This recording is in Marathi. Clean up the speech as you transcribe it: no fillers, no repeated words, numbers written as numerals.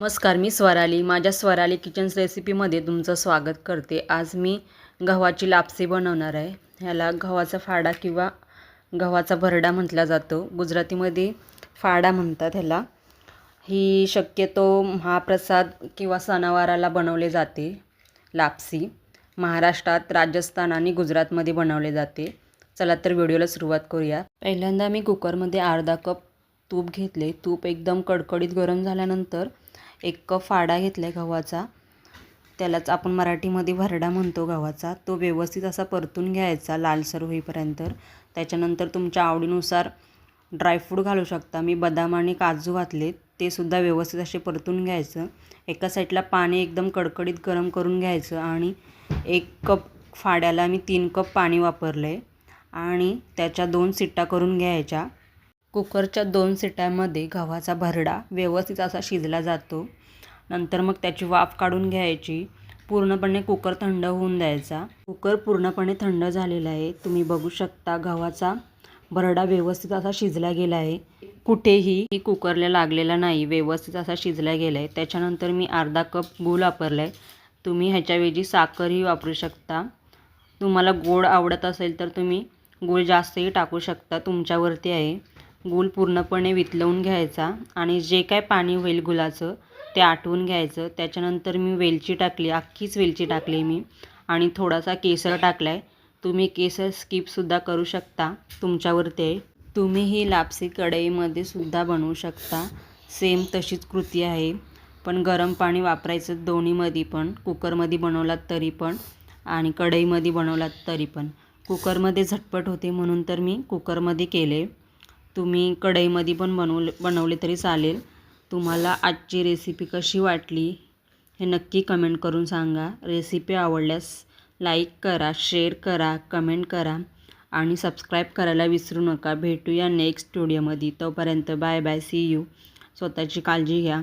नमस्कार, मी स्वराली. माझ्या स्वराली किचन्स रेसिपीमध्ये तुमचं स्वागत करते. आज मी गव्हाची लापसी बनवणार आहे. ह्याला गव्हाचा फाडा किंवा गव्हाचा भरडा म्हटला जातो. गुजरातीमध्ये फाडा म्हणतात ह्याला. ही शक्यतो महाप्रसाद किंवा सणावाराला बनवले जाते. लापसी महाराष्ट्रात, राजस्थान आणि गुजरातमध्ये बनवले जाते. चला तर व्हिडिओला सुरुवात करूया. पहिल्यांदा मी कुकरमध्ये अर्धा कप तूप घेतले. तूप एकदम कडकडीत गरम झाल्यानंतर 1 कप फाडा घेतला आहे गव्हाचा. त्यालाच आपण मराठीमध्ये भरडा म्हणतो गव्हाचा. तो व्यवस्थित असा परतून घ्यायचा लालसर होईपर्यंत. त्याच्यानंतर तुमच्या आवडीनुसार ड्रायफ्रूट घालू शकता. मी बदाम आणि काजू घातले. ते सुद्धा व्यवस्थित असे परतून घ्यायचं. एका साईडला पाणी एकदम कडकडीत गरम करून घ्यायचं आणि 1 कप फाड्याला मी 3 कप पाणी वापरलं आहे आणि त्याच्या 2 शिट्ट्या करून घ्यायच्या. कुकरच्या 2 शिट्ट्यामध्ये गव्हाचा भरडा व्यवस्थित असा शिजला जातो. नंतर मग त्याची वाफ काढून घ्यायची. पूर्णपणे कुकर थंड होऊन द्यायचा. कुकर पूर्णपणे थंड झालेला आहे. तुम्ही बघू शकता गव्हाचा भरडा व्यवस्थित असा शिजला गेला आहे. कुठेही कुकरला लागलेला नाही, व्यवस्थित असा शिजला गेला आहे. त्याच्यानंतर मी अर्धा कप गूळ वापरला आहे. तुम्ही ह्याच्याऐवजी साखरही वापरू शकता. तुम्हाला गोड आवडत असेल तर तुम्ही गूळ जास्तही टाकू शकता, तुमच्यावरती आहे. गूळ पूर्णपणे वितळवून घ्यायचा आणि जे काय पाणी होईल गुळाचं ते आटवून घ्यायचं. त्याच्यानंतर मी वेलची टाकली, अख्खीच वेलची टाकली मी आणि थोडासा केसर टाकला आहे. तुम्ही केसर स्किपसुद्धा करू शकता, तुमच्यावरती आहे. तुम्ही ही लापसी कढईमध्ये सुद्धा बनवू शकता. सेम तशीच कृती आहे, पण गरम पाणी वापरायचं दोन्हीमध्ये पण. कुकरमध्ये बनवलात तरी पण आणि कढईमध्ये बनवलात तरी पण. कुकरमध्ये झटपट होते म्हणून तर मी कुकरमध्ये केले. तुम्ही कढईमध्ये पण बनवले तरी चालेल. तुम्हाला आजची रेसिपी कशी वाटली हे नक्की कमेंट करून सांगा. रेसिपी आवडल्यास लाईक करा, शेअर करा, कमेंट करा आणि सबस्क्राईब करायला विसरू नका. भेटूया नेक्स्ट व्हिडिओमध्ये. तोपर्यंत बाय बाय, सी यू. स्वतःची काळजी घ्या.